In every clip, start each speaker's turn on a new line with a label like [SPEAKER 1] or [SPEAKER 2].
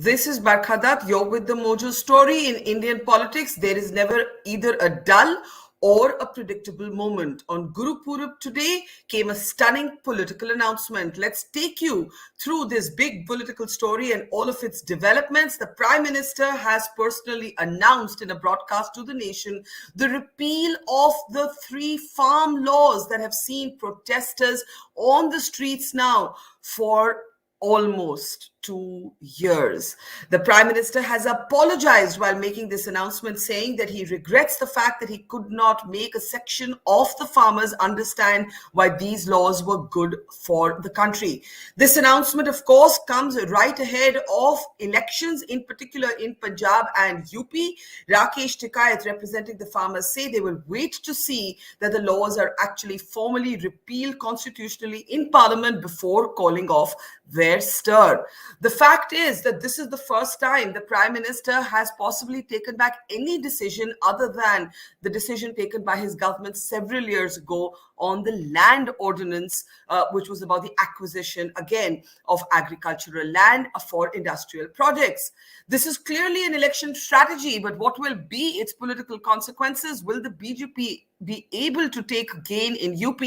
[SPEAKER 1] This is Barkha Dutt. You're with the Mojo story. In Indian politics, there is never either a dull or a predictable moment. On Guru Purab today came a stunning political announcement. Let's take you through this big political story and all of its developments. The Prime Minister has personally announced in a broadcast to the nation the repeal of the 3 farm laws that have seen protesters on the streets now for almost 2 years. The Prime Minister has apologized while making this announcement, saying that he regrets the fact that he could not make a section of the farmers understand why these laws were good for the country. This announcement, of course, comes right ahead of elections, in particular in Punjab and UP. Rakesh Tikait, representing the farmers, say they will wait to see that the laws are actually formally repealed constitutionally in Parliament before calling off their stir. The fact is that this is the first time the Prime Minister has possibly taken back any decision other than the decision taken by his government several years ago on the land ordinance, which was about the acquisition, again, of agricultural land for industrial projects. This is clearly an election strategy, but what will be its political consequences? Will the BJP be able to take gain in UP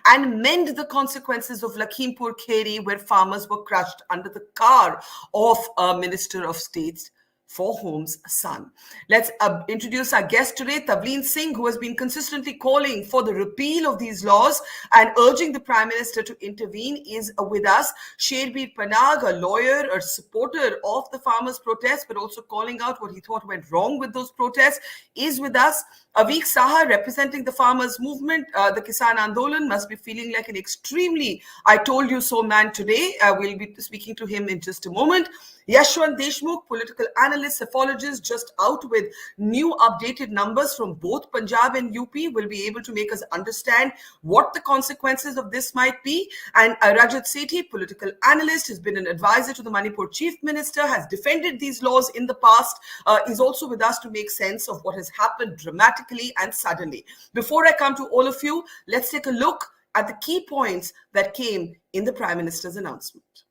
[SPEAKER 1] and mend the consequences of Lakhimpur Kheri, where farmers were crushed under the car of a Minister of State for Home's son? Let's introduce our guest today, Tavleen Singh, who has been consistently calling for the repeal of these laws and urging the Prime Minister to intervene, is with us. Sherbir Panag, a lawyer, a supporter of the farmers' protests, but also calling out what he thought went wrong with those protests, is with us. Avik Saha, representing the farmers' movement, the Kisan Andolan, must be feeling like an extremely I told you so man today. We'll be speaking to him in just a moment. Yashwant, Deshmukh, political analyst, psephologist, just out with new updated numbers from both Punjab and UP, will be able to make us understand what the consequences of this might be. And Rajat Sethi, political analyst, has been an advisor to the Manipur Chief Minister, has defended these laws in the past, is also with us to make sense of what has happened dramatically and suddenly. Before I come to all of you, let's take a look at the key points that came in the Prime Minister's announcement.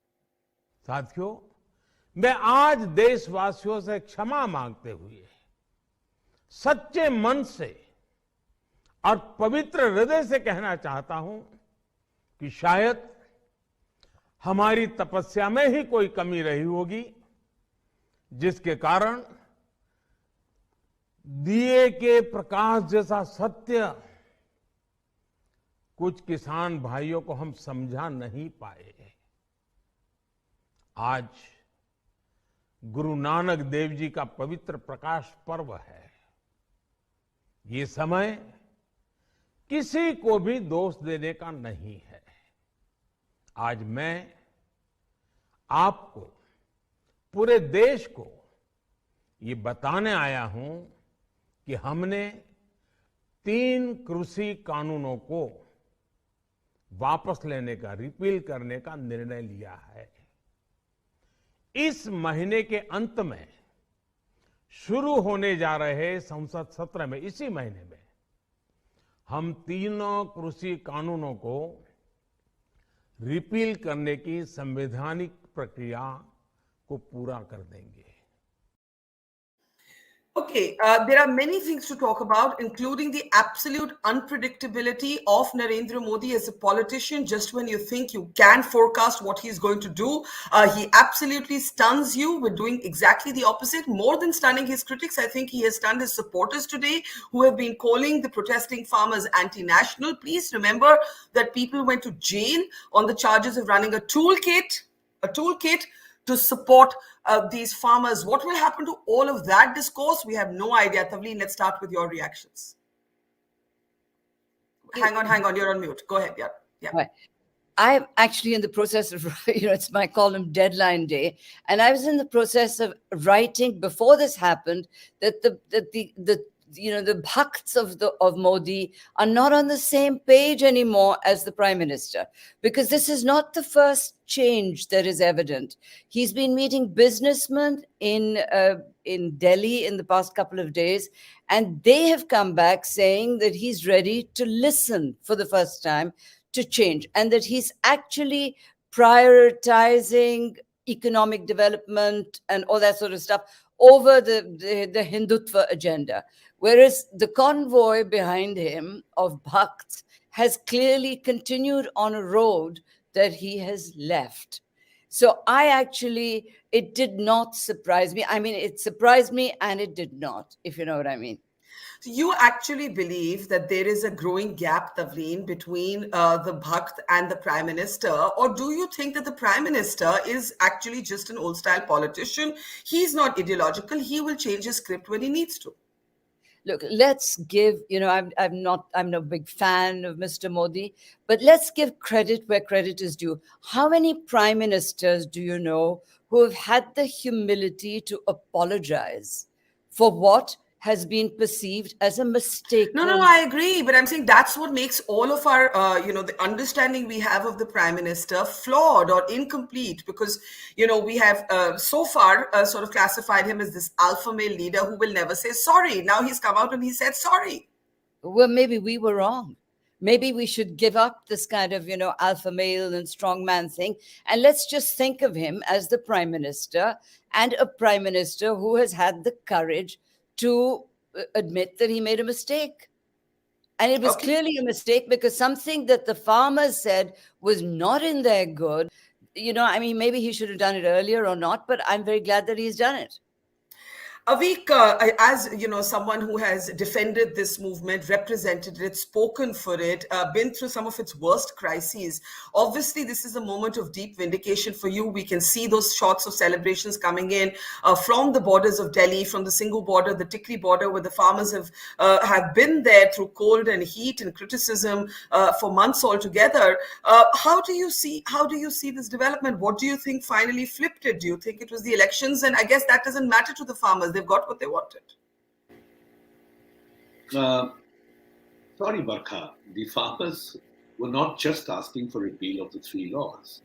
[SPEAKER 2] साथियों, मैं आज देशवासियों से क्षमा मांगते हुए सच्चे मन से और पवित्र हृदय से कहना चाहता हूं कि शायद हमारी तपस्या में ही कोई कमी रही होगी, जिसके कारण दिए के प्रकाश जैसा सत्य कुछ किसान भाइयों को हम समझा नहीं पाए। आज गुरु नानक देव जी का पवित्र प्रकाश पर्व है। ये समय किसी को भी दोष देने का नहीं है। आज मैं आपको, पूरे देश को ये बताने आया हूं कि हमने 3 कृषि कानूनों को वापस लेने का, रिपील करने का निर्णय लिया है। इस महीने के अंत में शुरू होने जा रहे संसद सत्र में, इसी महीने में, हम 3 कृषि कानूनों को रिपील करने की संवैधानिक प्रक्रिया को पूरा कर देंगे।
[SPEAKER 1] Okay, there are many things to talk about, including the absolute unpredictability of Narendra Modi as a politician. Just when you think you can forecast what he's going to do, he absolutely stuns you with doing exactly the opposite. More than stunning his critics, I think he has stunned his supporters today, who have been calling the protesting farmers anti-national. Please remember that people went to jail on the charges of running a toolkit to support these farmers. What will happen to all of that discourse? We have no idea. Tavleen, let's start with your reactions. Hang on. You're on mute. Go ahead. Yeah.
[SPEAKER 3] Right. I'm actually in the process of, it's my column deadline day. And I was in the process of writing before this happened that the bhakts of Modi are not on the same page anymore as the Prime Minister, because this is not the first change that is evident. He's been meeting businessmen in Delhi in the past couple of days, and they have come back saying that he's ready to listen for the first time to change, and that he's actually prioritizing economic development and all that sort of stuff over the Hindutva agenda. Whereas the convoy behind him of Bhakts has clearly continued on a road that he has left. So it did not surprise me. I mean, it surprised me and it did not, if you know what I mean.
[SPEAKER 1] So you actually believe that there is a growing gap, Tavleen, between the Bhakt and the Prime Minister, or do you think that the Prime Minister is actually just an old-style politician? He's not ideological. He will change his script when he needs to.
[SPEAKER 3] Look, let's give, I'm no big fan of Mr. Modi, but let's give credit where credit is due. How many prime ministers do you know who have had the humility to apologize for what has been perceived as a mistake?
[SPEAKER 1] No, I agree. But I'm saying that's what makes all of our, the understanding we have of the Prime Minister flawed or incomplete because, we have so far sort of classified him as this alpha male leader who will never say sorry. Now he's come out and he said sorry.
[SPEAKER 3] Well, maybe we were wrong. Maybe we should give up this kind of, alpha male and strongman thing. And let's just think of him as the Prime Minister and a Prime Minister who has had the courage to admit that he made a mistake. And it was clearly a mistake because something that the farmers said was not in their good. Maybe he should have done it earlier or not, but I'm very glad that he's done it.
[SPEAKER 1] Avik, as someone who has defended this movement, represented it, spoken for it, been through some of its worst crises, obviously this is a moment of deep vindication for you. We can see those shots of celebrations coming in from the borders of Delhi, from the Singh border, the Tikri border, where the farmers have been there through cold and heat and criticism for months altogether. How do you see this development? What do you think finally flipped it? Do you think it was the elections? And I guess that doesn't matter to the farmers. They've got what they wanted.
[SPEAKER 4] Sorry, Barkha. The farmers were not just asking for repeal of the three laws.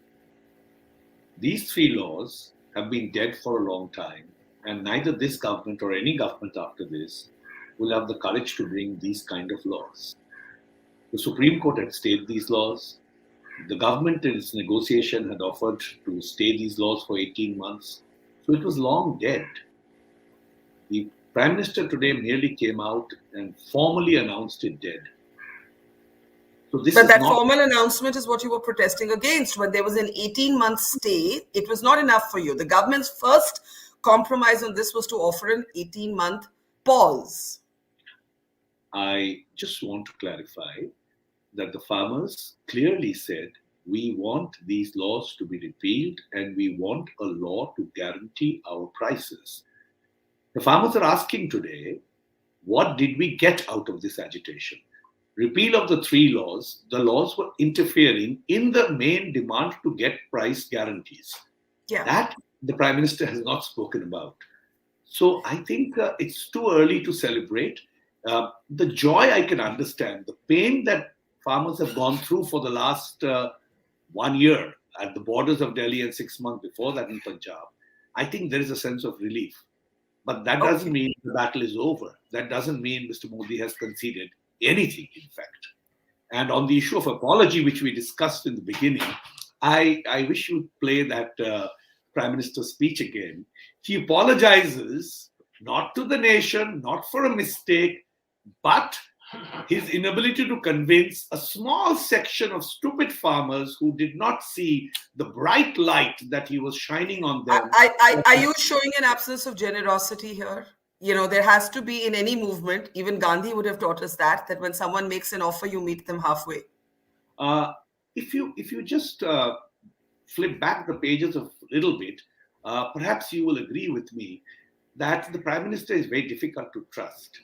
[SPEAKER 4] These three laws have been dead for a long time, and neither this government or any government after this will have the courage to bring these kind of laws. The Supreme Court had stayed these laws. The government in its negotiation had offered to stay these laws for 18 months. So it was long dead. The Prime Minister today merely came out and formally announced it dead. So
[SPEAKER 1] but that formal announcement is what you were protesting against. When there was an 18-month stay, it was not enough for you. The government's first compromise on this was to offer an 18-month pause.
[SPEAKER 4] I just want to clarify that the farmers clearly said, we want these laws to be repealed and we want a law to guarantee our prices. The farmers are asking today, what did we get out of this agitation? Repeal of the three laws, the laws were interfering in the main demand to get price guarantees.
[SPEAKER 1] Yeah.
[SPEAKER 4] That the Prime Minister has not spoken about. So I think it's too early to celebrate. The joy I can understand, the pain that farmers have gone through for the last 1 year at the borders of Delhi and 6 months before that in Punjab, I think there is a sense of relief. But that doesn't mean the battle is over. That doesn't mean Mr. Modi has conceded anything, in fact. And on the issue of apology, which we discussed in the beginning, I wish you'd play that Prime Minister's speech again. He apologizes not to the nation, not for a mistake, but his inability to convince a small section of stupid farmers who did not see the bright light that he was shining on them.
[SPEAKER 1] Are you showing an absence of generosity here? There has to be in any movement, even Gandhi would have taught us that when someone makes an offer, you meet them halfway.
[SPEAKER 4] If you just flip back the pages a little bit, perhaps you will agree with me that the Prime Minister is very difficult to trust.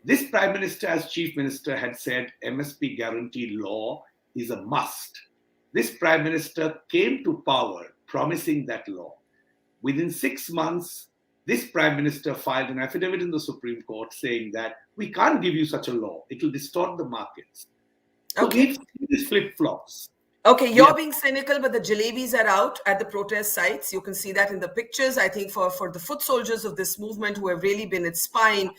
[SPEAKER 4] This Prime Minister, as Chief Minister, had said MSP guarantee law is a must. This Prime Minister came to power promising that law. Within 6 months, this Prime Minister filed an affidavit in the Supreme Court saying that we can't give you such a law. It will distort the markets. So we've seen these flip-flops.
[SPEAKER 1] Okay,
[SPEAKER 5] We
[SPEAKER 1] you're
[SPEAKER 5] have
[SPEAKER 1] being cynical, but the jalebis are out at the protest sites. You can see that in the pictures. I think for the foot soldiers of this movement who have really been its spine,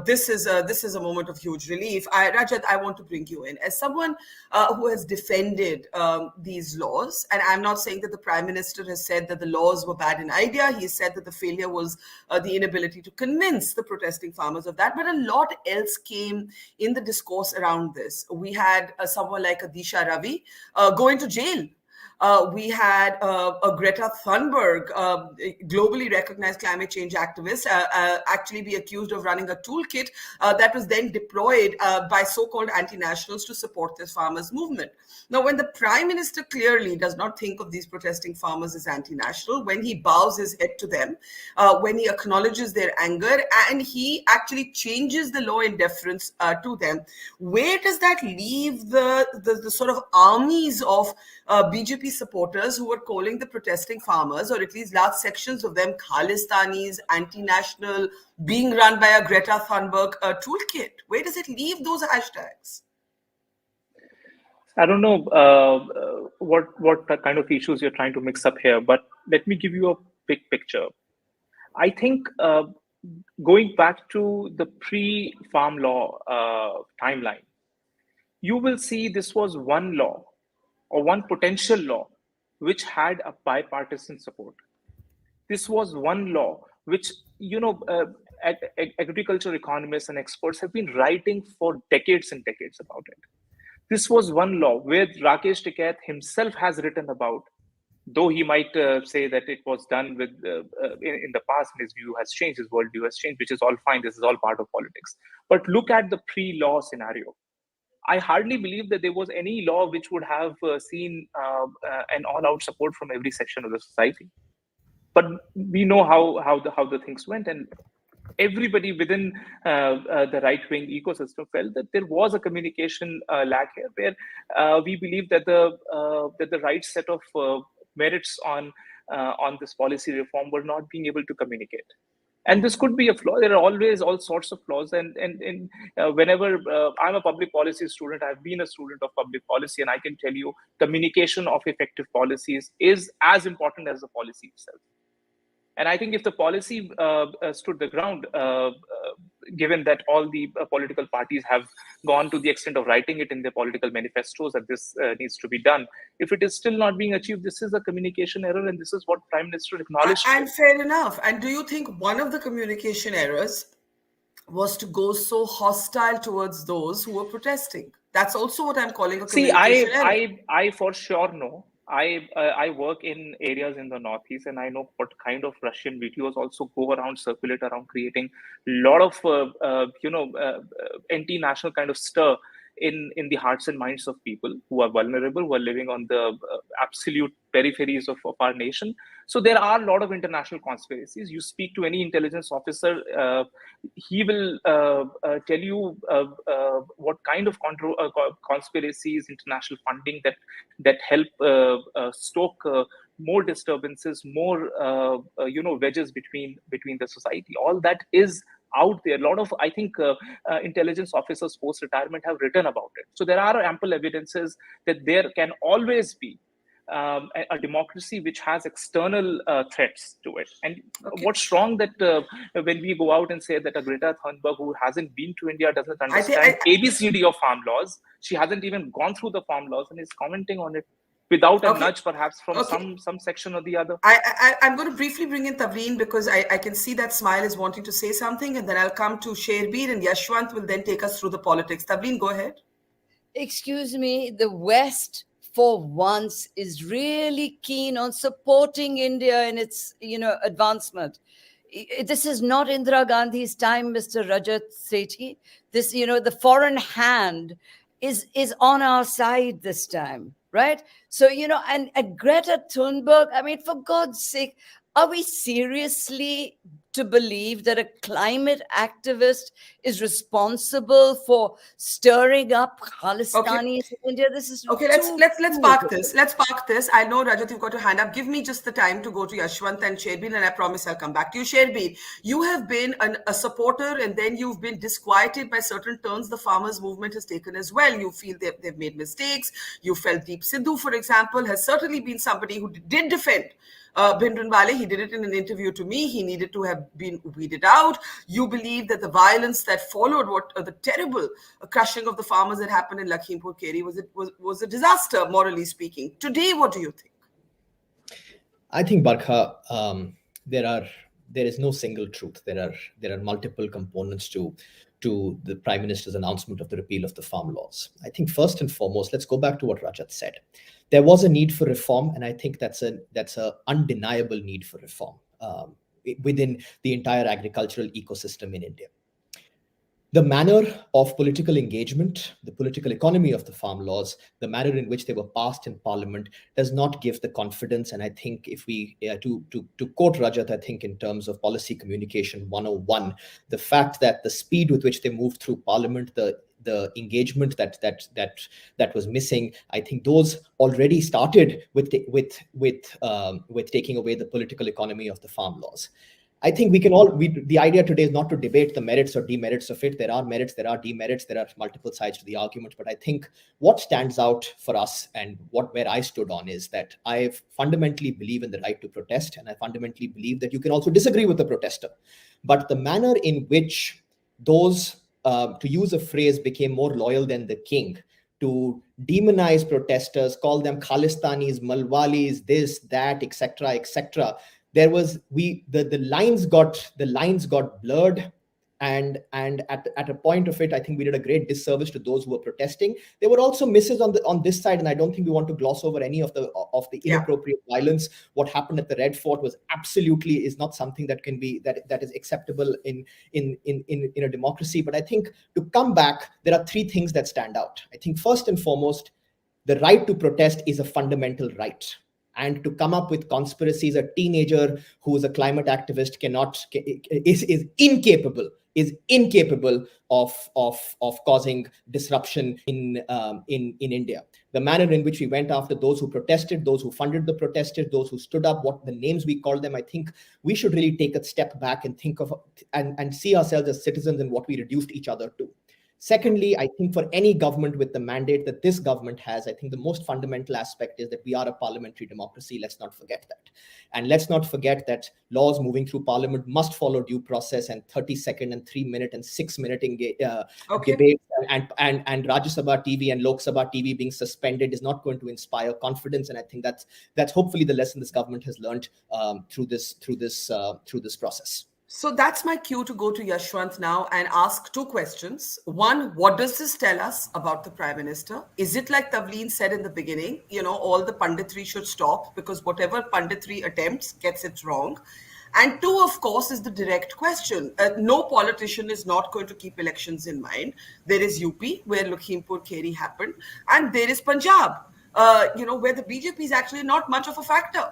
[SPEAKER 1] this is a moment of huge relief. Rajat, I want to bring you in as someone who has defended these laws, and I'm not saying that the Prime Minister has said that the laws were bad in idea. He said that the failure was the inability to convince the protesting farmers of that. But a lot else came in the discourse around this. We had someone like Adisha Ravi going to jail. We had a Greta Thunberg, globally recognized climate change activist, actually be accused of running a toolkit that was then deployed by so-called anti-nationals to support this farmers' movement. Now, when the Prime Minister clearly does not think of these protesting farmers as anti-national, when he bows his head to them, when he acknowledges their anger, and he actually changes the law in deference to them, where does that leave the sort of armies of BJP supporters who were calling the protesting farmers, or at least large sections of them, Khalistanis, anti-national, being run by a Greta Thunberg toolkit? Where does it leave those hashtags?
[SPEAKER 5] I don't know what kind of issues you're trying to mix up here, but let me give you a big picture. I think going back to the pre-farm law timeline, you will see this was one law or one potential law which had a bipartisan support. This was one law which, agriculture economists and experts have been writing for decades and decades about it. This was one law where Rakesh Tikait himself has written about, though he might say that it was done with in the past and his view has changed, his worldview has changed, which is all fine. This is all part of politics. But look at the pre-law scenario. I hardly believe that there was any law which would have seen an all-out support from every section of the society. But we know how the things went, and everybody within the right-wing ecosystem felt that there was a communication lack here, where we believe that the right set of merits on this policy reform were not being able to communicate. And this could be a flaw. There are always all sorts of flaws. And whenever I'm a public policy student, I've been a student of public policy, and I can tell you communication of effective policies is as important as the policy itself. And I think if the policy stood the ground, given that all the political parties have gone to the extent of writing it in their political manifestos that this needs to be done, if it is still not being achieved, this is a communication error, and this is what Prime Minister acknowledged.
[SPEAKER 1] And fair enough. And do you think one of the communication errors was to go so hostile towards those who were protesting? That's also what I'm calling a communication error.
[SPEAKER 5] I for sure know. I work in areas in the Northeast, and I know what kind of Russian videos also go around, circulate around, creating a lot of anti-national kind of stir in the hearts and minds of people who are vulnerable, who are living on the absolute peripheries of our nation. So there are a lot of international conspiracies. You speak to any intelligence officer, he will tell you what kind of conspiracies, international funding that help stoke more disturbances, more wedges between the society. All that is out there. A lot of, I think, intelligence officers post-retirement have written about it. So there are ample evidences that there can always be a democracy which has external threats to it. And what's wrong that when we go out and say that a Greta Thunberg, who hasn't been to India, doesn't understand ABCD of farm laws, she hasn't even gone through the farm laws and is commenting on it without a nudge, perhaps, from some section or the other.
[SPEAKER 1] I'm going to briefly bring in Tavleen, because I can see that Smile is wanting to say something, and then I'll come to Sherbir, and Yashwant will then take us through the politics. Tavleen, go ahead.
[SPEAKER 3] Excuse me, the West, for once, is really keen on supporting India in its, advancement. This is not Indira Gandhi's time, Mr. Rajat Sethi. This, the foreign hand is on our side this time, right? So, and Greta Thunberg, I mean, for God's sake, are we seriously to believe that a climate activist is responsible for stirring up Khalistanis in India. This is
[SPEAKER 1] Okay,
[SPEAKER 3] too
[SPEAKER 1] let's park this. Let's park this. I know, Rajat, you've got your hand up. Give me just the time to go to Yashwant and Sherbir, and I promise I'll come back to you. Sherbir, you have been a supporter, and then you've been disquieted by certain turns the farmers' movement has taken as well. You feel they've made mistakes. You felt Deep Sidhu, for example, has certainly been somebody who did defend Bhindranwale. He did it in an interview to me. He needed to have been weeded out. You believe that the violence that followed the terrible crushing of the farmers that happened in Lakhimpur Kheri was a disaster, morally speaking. Today, what do you think?
[SPEAKER 6] I think, Barkha, there is no single truth. There are multiple components to the Prime Minister's announcement of the repeal of the farm laws. I think first and foremost, let's go back to what Rajat said. There was a need for reform, and I think that's a undeniable need for reform within the entire agricultural ecosystem in India. The manner of political engagement, the political economy of the farm laws, the manner in which they were passed in Parliament does not give the confidence. And I think if we, to quote Rajat, I think in terms of policy communication 101, the fact that the speed with which they moved through Parliament, the engagement that was missing, I think those already started with taking away the political economy of the farm laws. I think the idea today is not to debate the merits or demerits of it. There are merits, there are demerits, there are multiple sides to the argument. But I think what stands out for us and where I stood on is that I fundamentally believe in the right to protest. And I fundamentally believe that you can also disagree with the protester. But the manner in which those, to use a phrase, became more loyal than the king, to demonize protesters, call them Khalistanis, Malwalis, this, that, etc. There was the lines got blurred, and at a point of it, I think we did a great disservice to those who were protesting. There were also misses on this side, and I don't think we want to gloss over any of the inappropriate violence. What happened at the Red Fort is not something that can be that is acceptable in a democracy. But I think to come back, there are three things that stand out. I think first and foremost, the right to protest is a fundamental right. And to come up with conspiracies, a teenager who is a climate activist is incapable of causing disruption in India. The manner in which we went after those who protested, those who funded the protesters, those who stood up, what the names we called them, I think we should really take a step back and think of and see ourselves as citizens and what we reduced each other to. Secondly, I think for any government with the mandate that this government has, I think the most fundamental aspect is that we are a parliamentary democracy. Let's not forget that. And let's not forget that laws moving through Parliament must follow due process, and 30-second and 3-minute and 6-minute debates and Rajya Sabha TV and Lok Sabha TV being suspended is not going to inspire confidence. And I think that's hopefully the lesson this government has learned through this process.
[SPEAKER 1] So that's my cue to go to Yashwant now and ask two questions. One, what does this tell us about the Prime Minister? Is it like Tavleen said in the beginning, all the punditry should stop because whatever punditry attempts gets it wrong? And two, of course, is the direct question. No politician is not going to keep elections in mind. There is UP, where Lakhimpur Kheri happened, and there is Punjab, where the BJP is actually not much of a factor.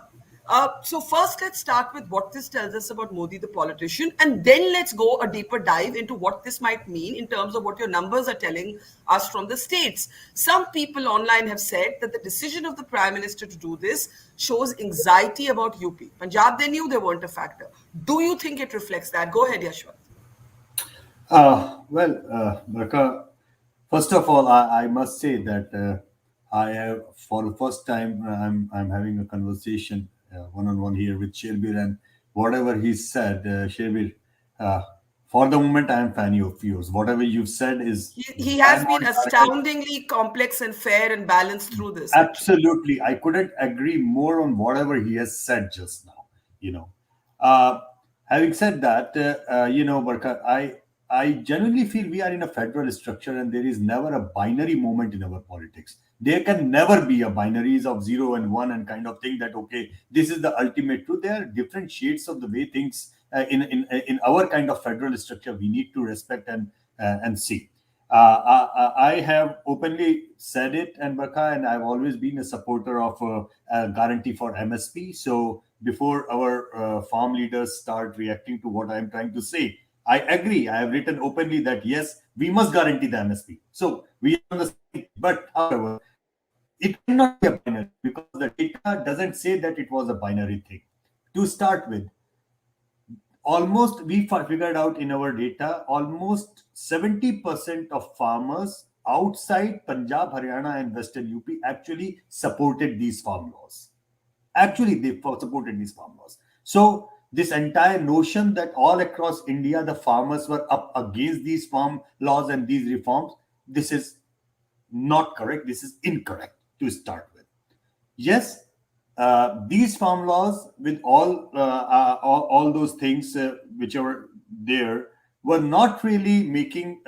[SPEAKER 1] So first, let's start with what this tells us about Modi, the politician, and then let's go a deeper dive into what this might mean in terms of what your numbers are telling us from the states. Some people online have said that the decision of the Prime Minister to do this shows anxiety about UP. Punjab, they knew they weren't a factor. Do you think it reflects that? Go ahead, Yashwant.
[SPEAKER 7] Barkha, first of all, I must say that I have, for the first time, I'm having a conversation one-on-one here with Sherbir, and whatever he said, Sherbir, for the moment, I am fan of yours. Whatever you've said is...
[SPEAKER 1] He has been astoundingly complex and fair and balanced through this.
[SPEAKER 7] Absolutely. I couldn't agree more on whatever he has said just now. Having said that, Barkha, I genuinely feel we are in a federal structure and there is never a binary moment in our politics. There can never be a binaries of 0 and 1 and kind of thing that, okay, this is the ultimate truth. There are different shades of the way things in our kind of federal structure we need to respect and see. I have openly said it, and Barkha, and I've always been a supporter of a guarantee for MSP. So before our farm leaders start reacting to what I'm trying to say, I agree. I have written openly that yes, we must guarantee the MSP. So we are on the same. But however, it cannot be a binary because the data doesn't say that it was a binary thing. To start with, almost we figured out in our data almost 70% of farmers outside Punjab, Haryana, and Western UP actually supported these farm laws. Actually, they supported these farm laws. So this entire notion that all across India the farmers were up against these farm laws and these reforms, this is not correct. This is incorrect to start with. Yes, these farm laws with all those things which are there were not really making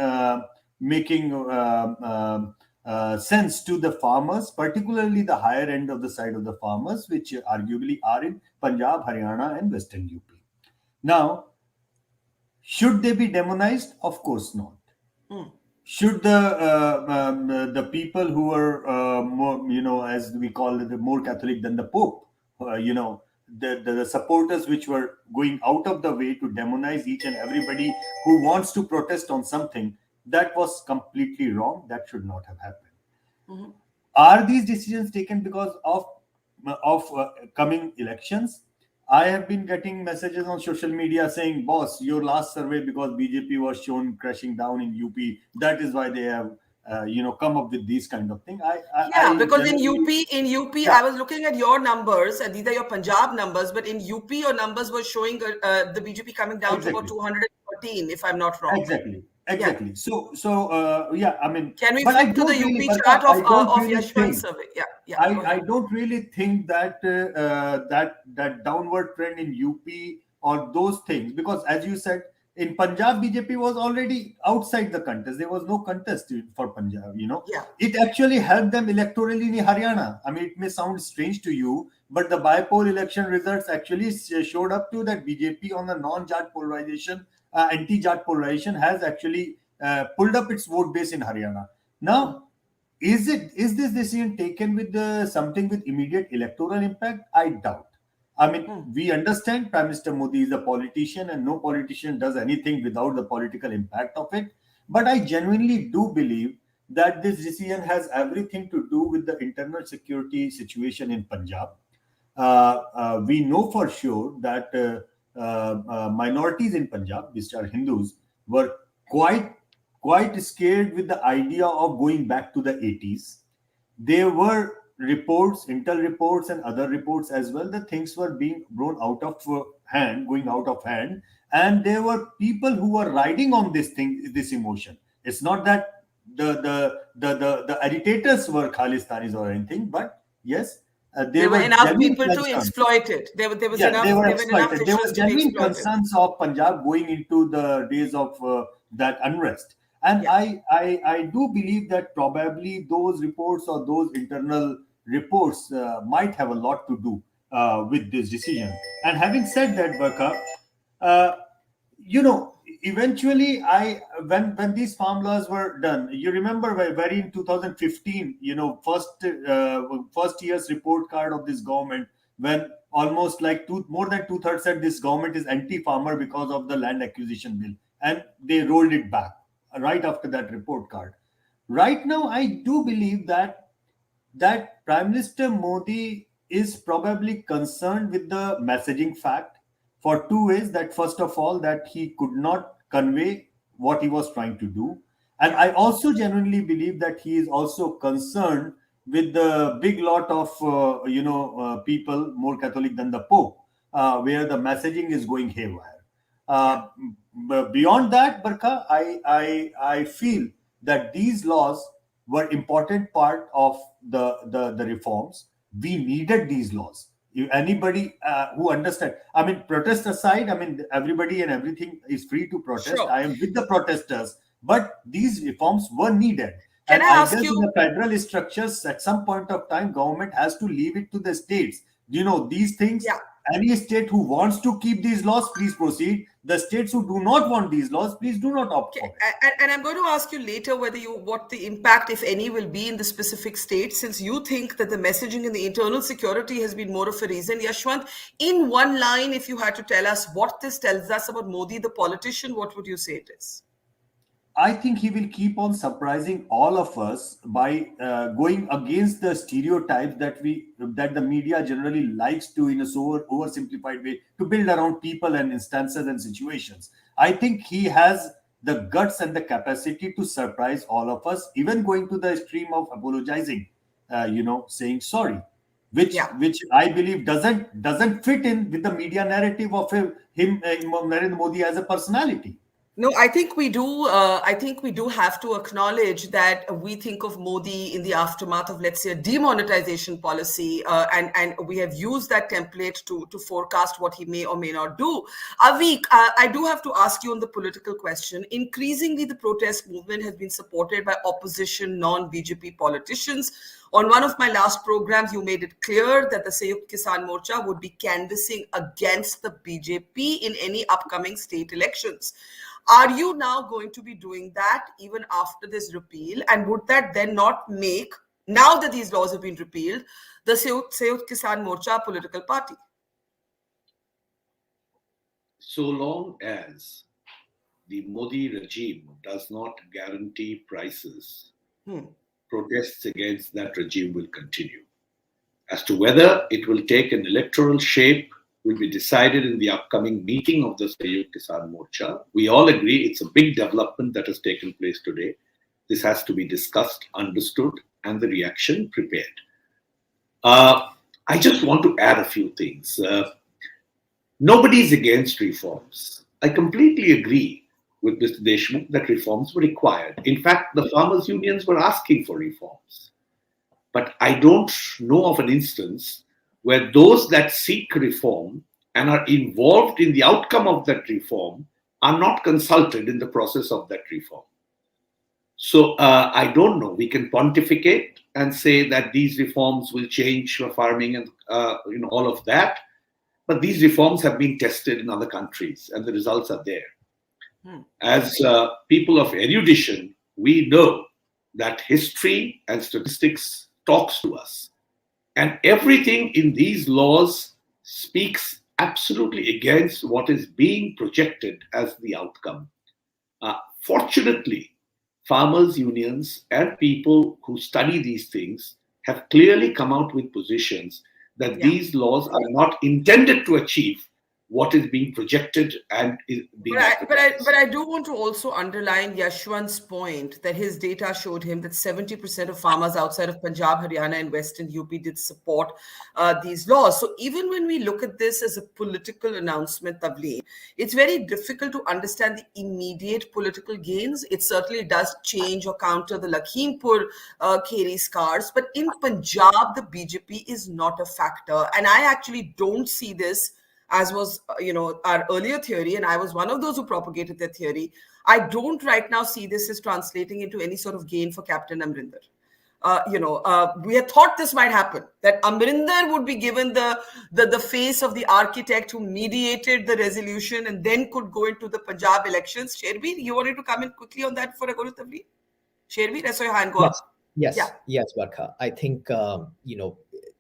[SPEAKER 7] sense to the farmers, particularly the higher end of the side of the farmers, which arguably are in Punjab, Haryana, and Western UP. Now, should they be demonized? Of course not. Should the people who are more, as we call it, the more Catholic than the Pope, the supporters which were going out of the way to demonize each and everybody who wants to protest on something, that was completely wrong. That should not have happened. Are these decisions taken because of coming elections? I have been getting messages on social media saying, boss, your last survey, because BJP was shown crashing down in UP, that is why they have come up with these kind of thing.
[SPEAKER 1] Because in UP, yeah. I was looking at your numbers, and these are your Punjab numbers, but in UP, your numbers were showing the BJP coming down to about 213, if I'm not wrong.
[SPEAKER 7] Exactly. Yeah. So I mean,
[SPEAKER 1] can we flip to the UP chart of Yashwant's survey? Yeah.
[SPEAKER 7] I don't really think that that downward trend in UP or those things, because as you said, in Punjab, BJP was already outside the contest. There was no contest for Punjab,
[SPEAKER 1] Yeah.
[SPEAKER 7] It actually helped them electorally in Haryana. I mean, it may sound strange to you, but the by-poll election results actually showed up to that BJP on the non-Jat polarization, anti-Jat polarization has actually pulled up its vote base in Haryana. Now, is this decision taken with something with immediate electoral impact? I doubt. I mean, we understand Prime Minister Modi is a politician and no politician does anything without the political impact of it. But I genuinely do believe that this decision has everything to do with the internal security situation in Punjab. We know for sure that minorities in Punjab, which are Hindus, were quite scared with the idea of going back to the 80s. There were reports, intel reports and other reports as well, that things were being blown out of hand, going out of hand. And there were people who were riding on this emotion. It's not that the agitators were Khalistanis or anything, but yes,
[SPEAKER 1] there were enough people to exploit it. There was enough.
[SPEAKER 7] There were genuine concerns of Punjab going into the days of that unrest. And I do believe that probably those reports or those internal reports might have a lot to do with this decision. And having said that, Barkha, eventually when these farm laws were done, you remember very in 2015, first year's report card of this government, when almost like more than 2/3 said this government is anti-farmer because of the land acquisition bill, and they rolled it back right after that report card. Right now, I do believe that Prime Minister Modi is probably concerned with the messaging fact for two ways. That first of all, that he could not convey what he was trying to do. And I also genuinely believe that he is also concerned with the big lot of, people more Catholic than the Pope, where the messaging is going haywire. But beyond that, Barkha, I feel that these laws were important part of the reforms. We needed these laws. Anybody who understand, I mean, protest aside, I mean, everybody and everything is free to protest. Sure. I am with the protesters, but these reforms were needed. And I guess in the federal structures, at some point of time, government has to leave it to the states. These things any state who wants to keep these laws, please proceed. The states who do not want these laws, please do not opt for it.
[SPEAKER 1] And I'm going to ask you later what the impact, if any, will be in the specific states, since you think that the messaging in the internal security has been more of a reason. Yashwant, in one line, if you had to tell us what this tells us about Modi, the politician, what would you say it is?
[SPEAKER 7] I think he will keep on surprising all of us by going against the stereotypes that the media generally likes to, in a so oversimplified way, to build around people and instances and situations. I think he has the guts and the capacity to surprise all of us, even going to the extreme of apologizing, saying sorry, which I believe doesn't fit in with the media narrative of him Narendra Modi as a personality.
[SPEAKER 1] No, I think we do. I think we do have to acknowledge that we think of Modi in the aftermath of, let's say, a demonetization policy, and we have used that template to forecast what he may or may not do. Avik, I do have to ask you on the political question. Increasingly, the protest movement has been supported by opposition non-BJP politicians. On one of my last programs, you made it clear that the Samkyukta Kisan Morcha would be canvassing against the BJP in any upcoming state elections. Are you now going to be doing that even after this repeal? And would that then not make, now that these laws have been repealed, the Samkyukta Kisan Morcha a political party?
[SPEAKER 4] So long as the Modi regime does not guarantee prices, protests against that regime will continue. As to whether it will take an electoral shape will be decided in the upcoming meeting of the Samkyukta Kisan Morcha. We all agree it's a big development that has taken place today. This has to be discussed, understood, and the reaction prepared. I just want to add a few things. Nobody's against reforms. I completely agree with Mr. Deshmukh that reforms were required. In fact, the farmers' unions were asking for reforms. But I don't know of an instance where those that seek reform and are involved in the outcome of that reform are not consulted in the process of that reform. So I don't know. We can pontificate and say that these reforms will change farming and all of that. But these reforms have been tested in other countries and the results are there. As people of erudition, we know that history and statistics talks to us. And everything in these laws speaks absolutely against what is being projected as the outcome. Fortunately, farmers' unions and people who study these things have clearly come out with positions that these laws are not intended to achieve what is being projected and is being
[SPEAKER 1] but I do want to also underline Yashwant's point that his data showed him that 70% of farmers outside of Punjab, Haryana and Western UP did support these laws. So even when we look at this as a political announcement, Tavleen, it's very difficult to understand the immediate political gains. It certainly does change or counter the Lakhimpur Kheri scars, but in Punjab, the BJP is not a factor. And I actually don't see this, as was, our earlier theory, and I was one of those who propagated that theory. I don't right now see this as translating into any sort of gain for Captain Amrinder. We had thought this might happen, that Amrinder would be given the face of the architect who mediated the resolution and then could go into the Punjab elections. Sherbir, you wanted to come in quickly on that before I go to Tavleen? Sherbir, I saw your hand go up.
[SPEAKER 6] Yes, Barkha. I think,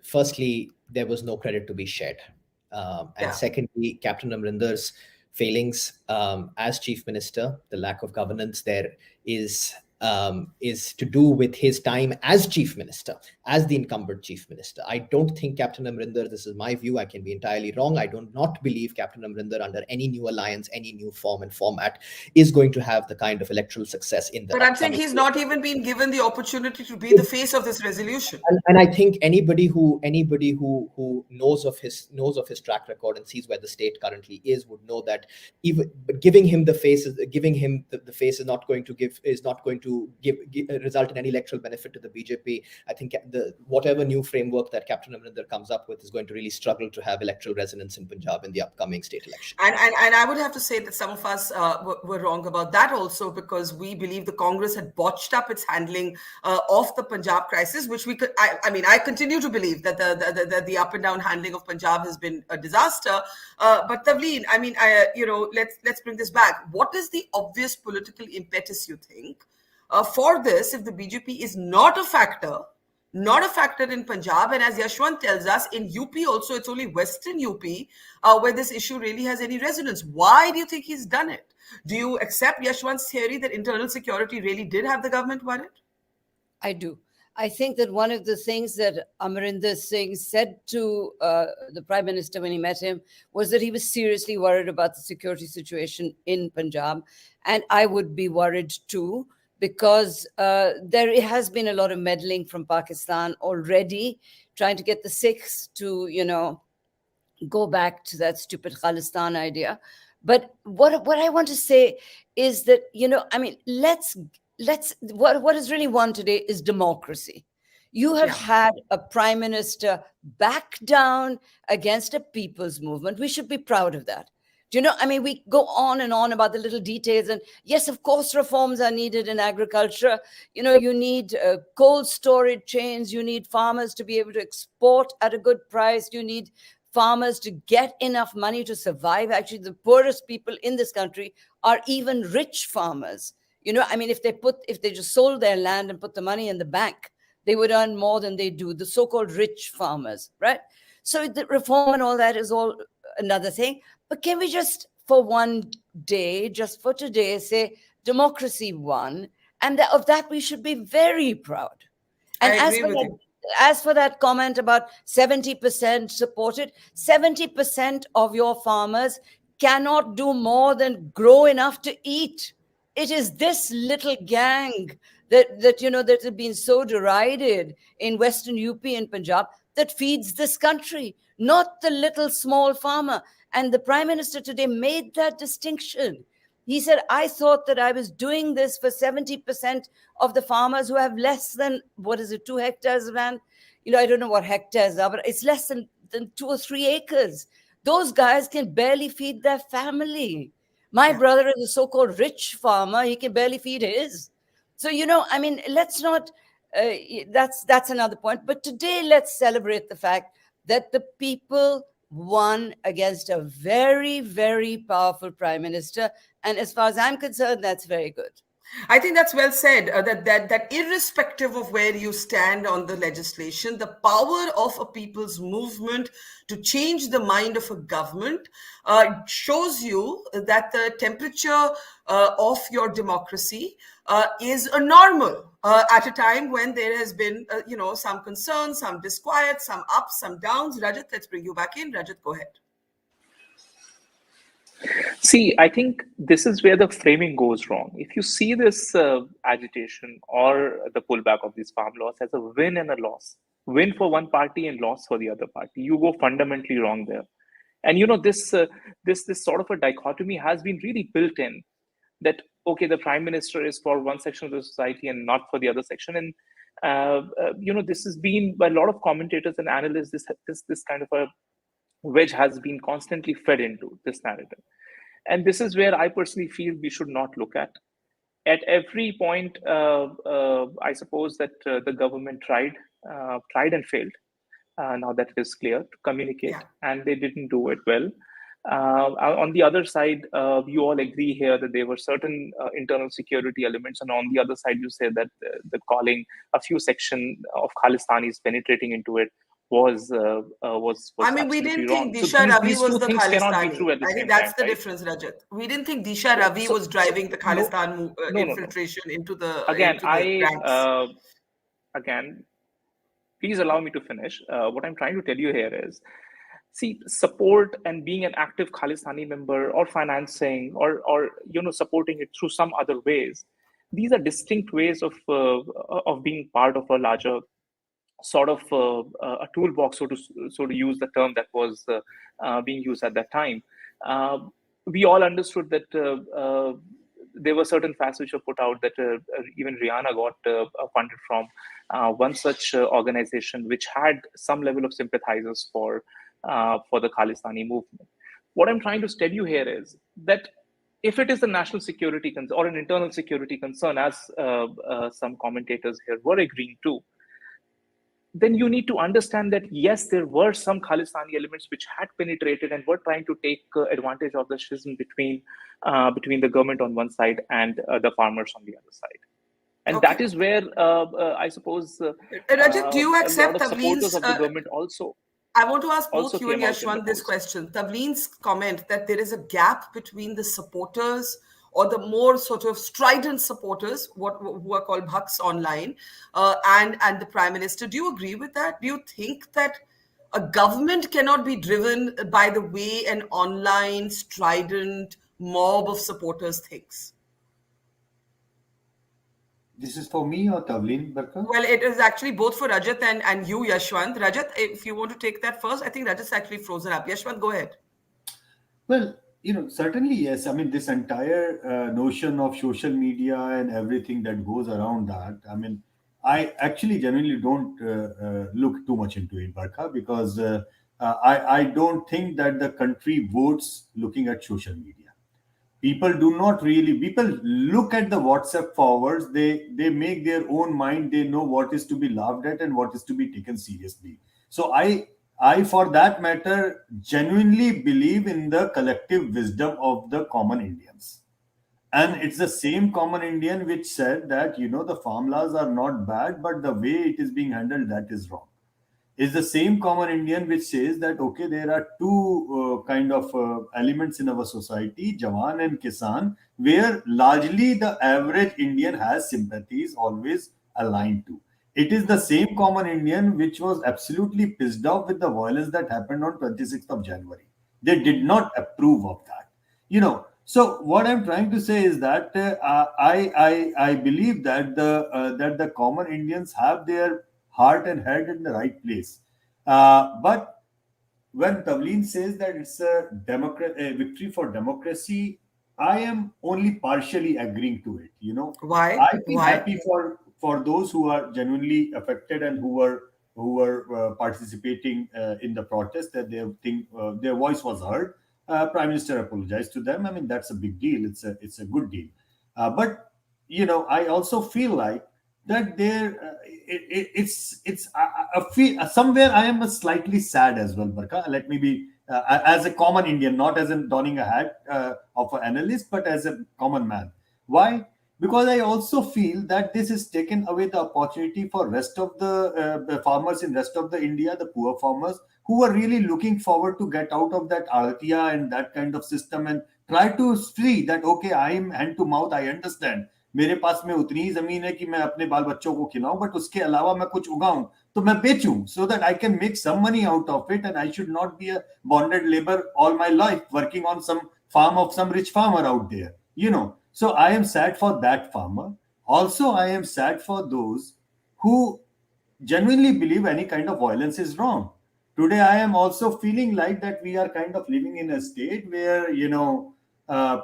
[SPEAKER 6] firstly, there was no credit to be shared. And secondly, Captain Amrinder's failings as chief minister, the lack of governance there is to do with his time as chief minister, as the incumbent chief minister. I don't think Captain Amrinder, this is my view, I can be entirely wrong, I do not believe Captain Amrinder under any new alliance, any new form and format is going to have the kind of electoral success in the.
[SPEAKER 1] But I'm saying he's not even been given the opportunity to be the face of this resolution.
[SPEAKER 6] And I think anybody who knows of his track record and sees where the state currently is would know that even giving him the face is not going to to result in any electoral benefit to the BJP. I think whatever new framework that Captain Amarinder comes up with is going to really struggle to have electoral resonance in Punjab in the upcoming state election.
[SPEAKER 1] And I would have to say that some of us were wrong about that also, because we believe the Congress had botched up its handling of the Punjab crisis, which we could. I continue to believe that the up and down handling of Punjab has been a disaster. But Tavleen, let's bring this back. What is the obvious political impetus, you think, for this if the BJP is not a factor in Punjab? And as Yashwant tells us, in UP also, it's only Western UP where this issue really has any resonance. Why do you think he's done it? Do you accept Yashwant's theory that internal security really did have the government worried?
[SPEAKER 3] I do. I think that one of the things that Amarinder Singh said to the Prime Minister when he met him was that he was seriously worried about the security situation in Punjab. And I would be worried too, because there has been a lot of meddling from Pakistan already, trying to get the Sikhs to, go back to that stupid Khalistan idea. But what I want to say is that, what is really won today is democracy. You have had a prime minister back down against a people's movement. We should be proud of that. We go on and on about the little details. And yes, of course, reforms are needed in agriculture. You need cold storage chains. You need farmers to be able to export at a good price. You need farmers to get enough money to survive. Actually, the poorest people in this country are even rich farmers. If they just sold their land and put the money in the bank, they would earn more than they do, the so-called rich farmers, right? So the reform and all that is all another thing. But can we just, for one day, just for today, say democracy won, and of that we should be very proud. And as for that comment about 70% supported, 70% of your farmers cannot do more than grow enough to eat. It is this little gang that has been so derided in Western UP and Punjab that feeds this country, not the little small farmer. And the Prime Minister today made that distinction. He said, I thought that I was doing this for 70% of the farmers who have less than, 2 hectares of land? I don't know what hectares are, but it's less than 2 or 3 acres. Those guys can barely feed their family. My brother is a so-called rich farmer. He can barely feed his. So, let's not, that's another point. But today, let's celebrate the fact that the people won against a very, very powerful prime minister. And as far as I'm concerned, that's very good.
[SPEAKER 1] I think that's well said, that irrespective of where you stand on the legislation, the power of a people's movement to change the mind of a government shows you that the temperature of your democracy is a normal at a time when there has been, some concern, some disquiet, some ups, some downs. Rajat, let's bring you back in. Rajat, go ahead.
[SPEAKER 5] See, I think this is where the framing goes wrong. If you see this agitation or the pullback of these farm laws as a win and a loss, win for one party and loss for the other party, you go fundamentally wrong there. And this sort of a dichotomy has been really built in, that okay, the prime minister is for one section of the society and not for the other section. And this has been by a lot of commentators and analysts. This kind of a wedge has been constantly fed into this narrative. And this is where I personally feel we should not look at. At every point, I suppose that the government tried and failed. Now that it is clear, to communicate, and they didn't do it well. On the other side, you all agree here that there were certain internal security elements, and on the other side, you say that the calling a few sections of Khalistanis penetrating into it was
[SPEAKER 1] I mean, we didn't
[SPEAKER 5] wrong.
[SPEAKER 1] think Disha Ravi was the
[SPEAKER 5] Khalistani.
[SPEAKER 1] I think that's the difference, Rajat. We didn't think Disha Ravi was driving the Khalistan infiltration into the ranks.
[SPEAKER 5] Again, please allow me to finish. What I'm trying to tell you here is, see, support and being an active Khalistani member, or financing, or supporting it through some other ways. These are distinct ways of being part of a larger sort of a toolbox, so to use the term that was being used at that time. We all understood that there were certain facts which were put out that even Haryana got funded from one such organization which had some level of sympathizers for the Khalistani movement. What I'm trying to tell you here is that if it is a national security concern or an internal security concern, as some commentators here were agreeing to, then you need to understand that yes, there were some Khalistani elements which had penetrated and were trying to take advantage of the schism between the government on one side and the farmers on the other side. And
[SPEAKER 1] Okay.
[SPEAKER 5] that is where I suppose
[SPEAKER 1] Rajat, do you
[SPEAKER 5] a
[SPEAKER 1] accept
[SPEAKER 5] lot of supporters
[SPEAKER 1] Tavleen's?
[SPEAKER 5] of the government also.
[SPEAKER 1] I want to ask both
[SPEAKER 5] also
[SPEAKER 1] you and
[SPEAKER 5] came out in the
[SPEAKER 1] Yashwant this
[SPEAKER 5] polls.
[SPEAKER 1] question. Tavleen's comment that there is a gap between the supporters or the more sort of strident supporters, who are called bhaks online, and the Prime Minister. Do you agree with that? Do you think that a government cannot be driven by the way an online strident mob of supporters thinks?
[SPEAKER 7] This is for me or Tavleen, Barkha?
[SPEAKER 1] Well, it is actually both for Rajat and you, Yashwant. Rajat, if you want to take that first, I think Rajat's actually frozen up. Yashwant, go ahead.
[SPEAKER 7] Well, certainly, yes. I mean, this entire notion of social media and everything that goes around that, I mean, I actually genuinely don't look too much into it, Barkha, because I don't think that the country votes looking at social media. People look at the WhatsApp forwards, they make their own mind, they know what is to be laughed at and what is to be taken seriously. So I for that matter genuinely believe in the collective wisdom of the common Indians. And it's the same common Indian which said that the farm laws are not bad, but the way it is being handled, that is wrong. Is the same common Indian which says that, okay, there are two kind of elements in our society, Jawan and Kisan, where largely the average Indian has sympathies always aligned to. It is the same common Indian which was absolutely pissed off with the violence that happened on 26th of January. They did not approve of that. So what I'm trying to say is that I believe that the common Indians have their heart and head in the right place. But when Tavleen says that it's a victory for democracy, I am only partially agreeing to it.
[SPEAKER 1] Why?
[SPEAKER 7] I feel happy for those who are genuinely affected and who were participating in the protest, that their voice was heard. Prime Minister apologized to them. I mean, that's a big deal. It's a good deal. But I also feel like that somewhere I am slightly sad as well, Barkha. Let me be as a common Indian, not as in donning a hat of an analyst, but as a common man. Why? Because I also feel that this has taken away the opportunity for rest of the farmers in rest of the India, the poor farmers, who are really looking forward to get out of that Aratiya and that kind of system and try to see that, okay, I am hand to mouth, I understand. मेरे पास में उतनी ही जमीन है कि मैं अपने बाल बच्चों को खिलाऊं, बट उसके अलावा मैं कुछ उगाऊं तो मैं बेचूं, so that I can make some money out of it and I should not be a bonded labor all my life working on some farm of some rich farmer out there. So I am sad for that farmer. Also, I am sad for those who genuinely believe any kind of violence is wrong. Today, I am also feeling like that we are kind of living in a state where,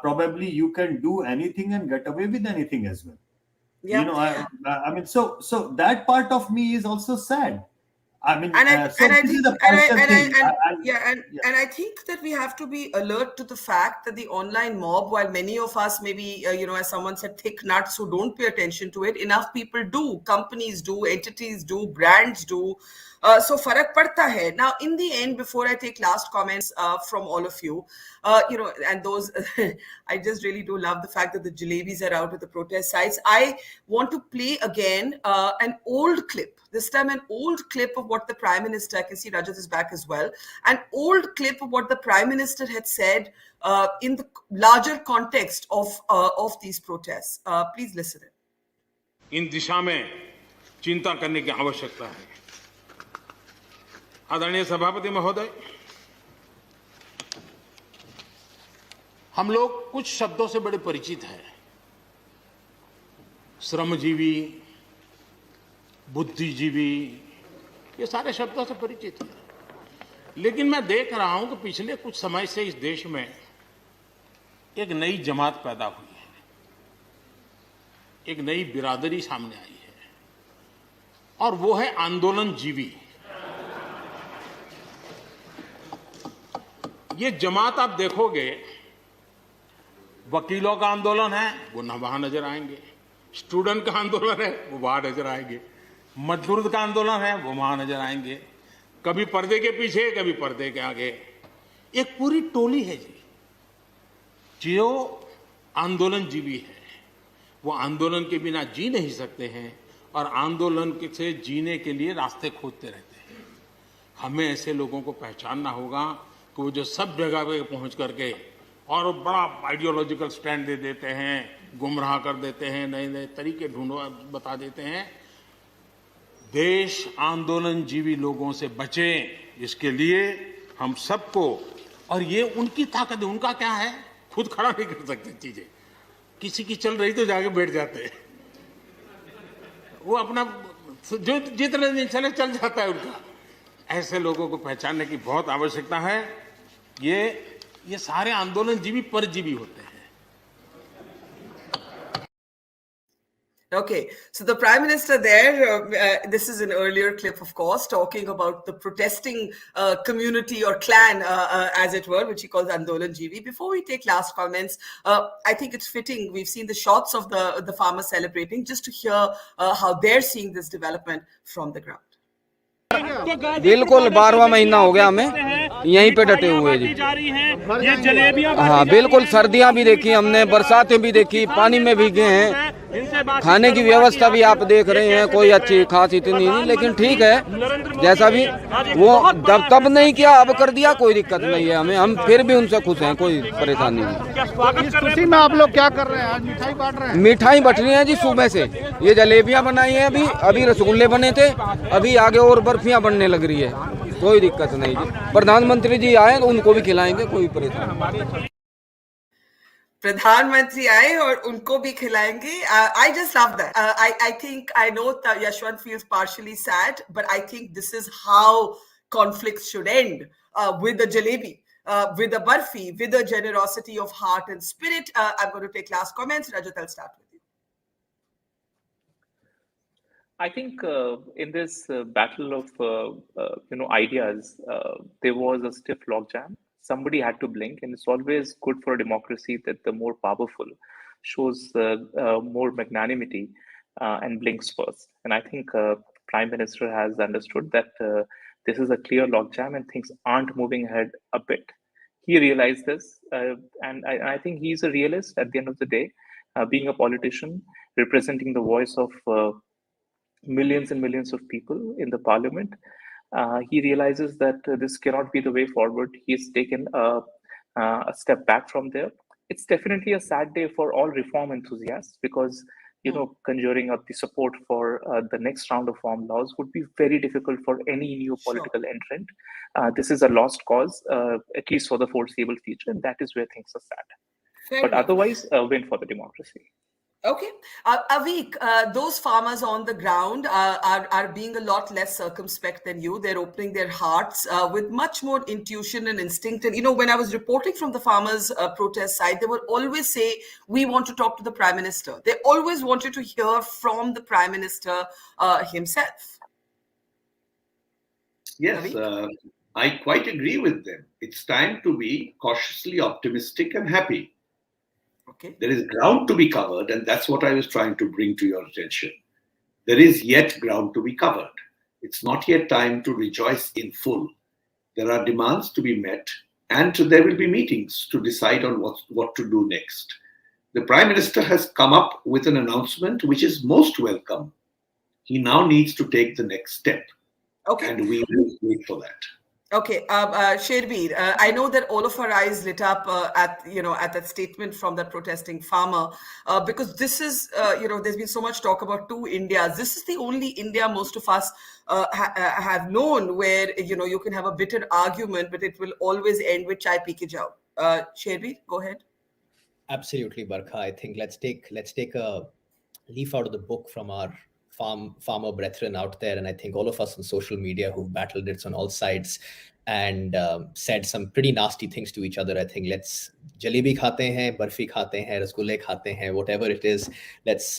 [SPEAKER 7] probably you can do anything and get away with anything as well.
[SPEAKER 1] Yeah.
[SPEAKER 7] I mean, so that part of me is also sad. I mean,
[SPEAKER 1] and I think I think that we have to be alert to the fact that the online mob, while many of us maybe as someone said, thick nuts who don't pay attention to it, enough people do, companies do, entities do, brands do. So farak padta hai. Now, in the end, before I take last comments from all of you, and those, I just really do love the fact that the jalebis are out at the protest sites. I want to play again an old clip, this time an old clip of what the Prime Minister, I can see Rajat is back as well, an old clip of what the Prime Minister had said in the larger context of these protests. Please listen.
[SPEAKER 2] इन दिशा में चिंता करने की आवश्यकता है। आदरणीय सभापति महोदय, हम लोग कुछ शब्दों से बड़े परिचित हैं। श्रमजीवी, बुद्धिजीवी, ये सारे शब्दों से परिचित हैं। लेकिन मैं देख रहा हूं कि पिछले कुछ समय से इस देश में एक नई जमात पैदा हुई है। एक नई बिरादरी सामने आई है और वो है आंदोलन जीवी। ये जमात आप देखोगे, वकीलों का आंदोलन है वो न वहां नजर आएंगे, स्टूडेंट का आंदोलन है वो वहां नजर आएंगे, मजदूर का आंदोलन है वो वहां नजर आएंगे, कभी पर्दे के पीछे कभी पर्दे के आगे। एक पूरी टोली है जी जो आंदोलन जीवी है। वो आंदोलन के बिना जी नहीं सकते हैं और आंदोलन से जीने के लिए रास्ते खोजते रहते हैं। हमें ऐसे लोगों को पहचानना होगा कि वो जो सब जगह पे पहुंच करके और बड़ा आइडियोलॉजिकल स्टैंड दे देते हैं, गुमराह कर देते हैं, नए नए तरीके बता देते हैं। देश आंदोलन जीवी लोगों से बचे, इसके लिए हम सबको, और ये उनकी ताकत है। उनका क्या है, खुद खड़ा नहीं कर सकते चीजें, किसी की चल रही तो जाके बैठ जाते हैं, वो अपना जो जितने दिन चले चल जाता है उनका। ऐसे लोगों को पहचानने की बहुत आवश्यकता है। ये सारे आंदोलन जीवी परजीवी होते हैं।
[SPEAKER 1] Okay, so the Prime Minister there, this is an earlier clip, of course, talking about the protesting community or clan, as it were, which he calls Andolan Jivi. Before we take last comments, I think it's fitting. We've seen the shots of the farmers celebrating, just to hear how they're seeing this development from the ground.
[SPEAKER 8] बिल्कुल 12वां महीना हो गया, हमें यहीं पे डटे हुए जी। हाँ बिल्कुल, सर्दियाँ भी देखी हमने, बरसातें भी देखी, पानी में भी गए हैं। खाने की व्यवस्था भी आप देख रहे हैं, कोई अच्छी खास इतनी नहीं, लेकिन ठीक है जैसा भी। वो तब नहीं किया, अब कर दिया, कोई दिक्कत नहीं है हमें, हम फिर भी उनसे खुश हैं, कोई परेशानी नहीं।
[SPEAKER 9] इस खुशी में आप लोग क्या कर रहे हैं? आज मिठाई बांट रहे हैं?
[SPEAKER 8] मिठाई बट रही है जी सुबह से। ये जलेबियाँ बनाई हैं, अभी रसगुल्ले बने थे, अभी आगे और बर्फियाँ बनने लग रही है, कोई दिक्कत नहीं जी। प्रधानमंत्री जी आए तो उनको भी खिलाएंगे, कोई परेशानी नहीं।
[SPEAKER 1] प्रधानमंत्री आए और उनको भी खिलाएंगे। I just love that. I think, I know that Yashwant feels partially sad, but I think this is how conflicts should end, with a jalebi, with a barfi, with a generosity of heart and spirit. I'm going to take last comments. Rajat, I'll start with you.
[SPEAKER 5] I think in this battle of ideas, there was a stiff logjam. Somebody had to blink, and it's always good for a democracy that the more powerful shows more magnanimity and blinks first. And I think Prime Minister has understood that this is a clear logjam and things aren't moving ahead a bit. He realized this, and I think he's a realist at the end of the day, being a politician, representing the voice of millions and millions of people in the parliament. He realizes that this cannot be the way forward. He's taken a step back from there. It's definitely a sad day for all reform enthusiasts, because conjuring up the support for the next round of farm laws would be very difficult for any new political entrant. This is a lost cause, at least for the foreseeable future, and that is where things are sad. But otherwise, a win for the democracy.
[SPEAKER 1] Okay. Avik, those farmers on the ground are being a lot less circumspect than you. They're opening their hearts with much more intuition and instinct. And, when I was reporting from the farmers' protest side, they would always say, we want to talk to the Prime Minister. They always wanted to hear from the Prime Minister himself.
[SPEAKER 4] Yes, I quite agree with them. It's time to be cautiously optimistic and happy.
[SPEAKER 1] Okay.
[SPEAKER 4] There is ground to be covered, and that's what I was trying to bring to your attention. There is yet ground to be covered. It's not yet time to rejoice in full. There are demands to be met, and there will be meetings to decide on what to do next. The Prime Minister has come up with an announcement which is most welcome. He now needs to take the next step.
[SPEAKER 1] Okay.
[SPEAKER 4] And we will wait for that.
[SPEAKER 1] Okay, Sherbir, I know that all of our eyes lit up at that statement from that protesting farmer, because this is, there's been so much talk about two Indias. This is the only India most of us have known, where you can have a bitter argument, but it will always end with chai pee ke jao. Sherbir, go ahead.
[SPEAKER 6] Absolutely, Barkha. I think let's take a leaf out of the book from our farmer brethren out there, and I think all of us on social media who battled it on all sides. and said some pretty nasty things to each other. I think let's jalebi khate hain, barfi khate hain, rasgulle khate hain, whatever it is, let's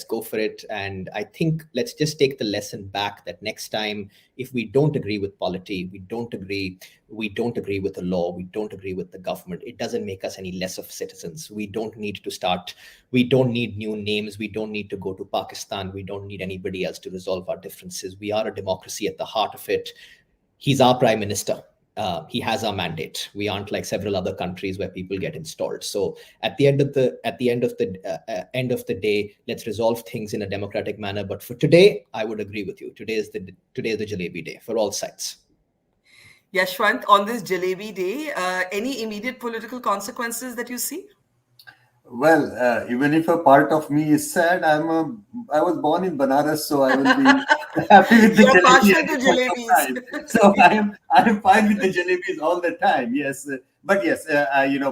[SPEAKER 6] go for it. And I think let's just take the lesson back that next time, if we don't agree with polity, we don't agree with the law, we don't agree with the government, it doesn't make us any less of citizens. We don't need new names, we don't need to go to Pakistan, we don't need anybody else to resolve our differences. We are a democracy at the heart of it. He's our prime minister. He has our mandate. We aren't like several other countries where people get installed. So at the end of the day, let's resolve things in a democratic manner. But for today, I would agree with you. Today is the Jalebi day for all sides.
[SPEAKER 1] Yashwant, on this Jalebi day, any immediate political consequences that you see?
[SPEAKER 7] Well, even if a part of me is sad, I was born in Banaras, so I will be happy with the
[SPEAKER 1] You're partial
[SPEAKER 7] jalebi
[SPEAKER 1] to jalebis.
[SPEAKER 7] So I am fine with the jalebis all the time. Yes, but yes,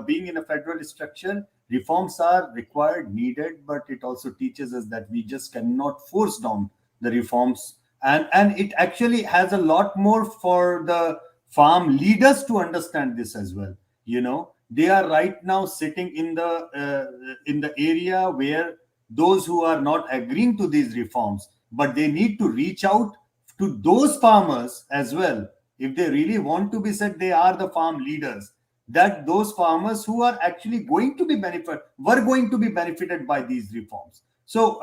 [SPEAKER 7] being in a federal structure, reforms are required, needed, but it also teaches us that we just cannot force down the reforms, and it actually has a lot more for the farm leaders to understand this as well. They are right now sitting in the area where those who are not agreeing to these reforms, but they need to reach out to those farmers as well. If they really want to be said, they are the farm leaders, that those farmers who are actually were going to be benefited by these reforms. So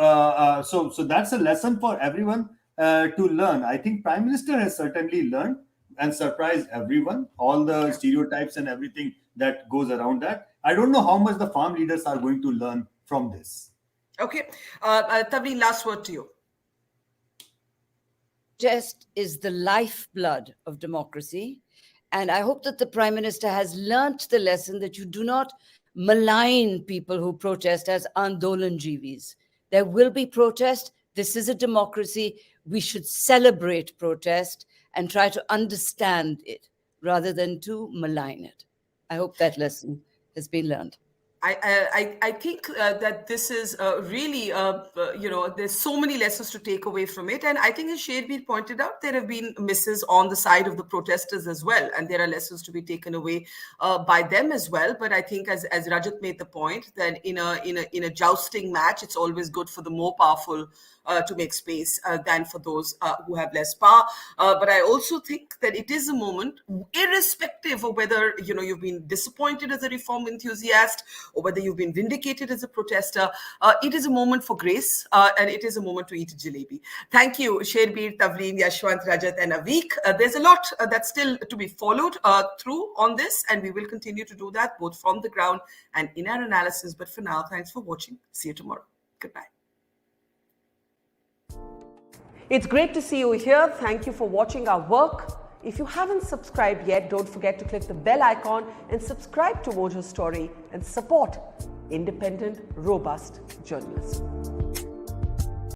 [SPEAKER 7] that's a lesson for everyone to learn. I think Prime Minister has certainly learned and surprised everyone, all the stereotypes and everything that goes around that. I don't know how much the farm leaders are going to learn from this.
[SPEAKER 1] Okay. Tavleen, last word to you.
[SPEAKER 3] Protest is the lifeblood of democracy. And I hope that the Prime Minister has learnt the lesson that you do not malign people who protest as Andolanjivis. There will be protest. This is a democracy. We should celebrate protest and try to understand it rather than to malign it. I hope that lesson has been learned.
[SPEAKER 1] I think that this is really, there's so many lessons to take away from it. And I think as Sherbir pointed out, there have been misses on the side of the protesters as well. And there are lessons to be taken away by them as well. But I think as Rajat made the point, that in a jousting match, it's always good for the more powerful to make space than for those who have less power. But I also think that it is a moment, irrespective of whether you've been disappointed as a reform enthusiast or whether you've been vindicated as a protester, it is a moment for grace and it is a moment to eat a jalebi. Thank you, Sherbir, Tavleen, Yashwant, Rajat, and Avik. There's a lot that's still to be followed through on this, and we will continue to do that both from the ground and in our analysis. But for now, thanks for watching. See you tomorrow. Goodbye.
[SPEAKER 10] It's great to see you here. Thank you for watching our work. If you haven't subscribed yet, don't forget to click the bell icon and subscribe to Mojo Story and support independent, robust journalism.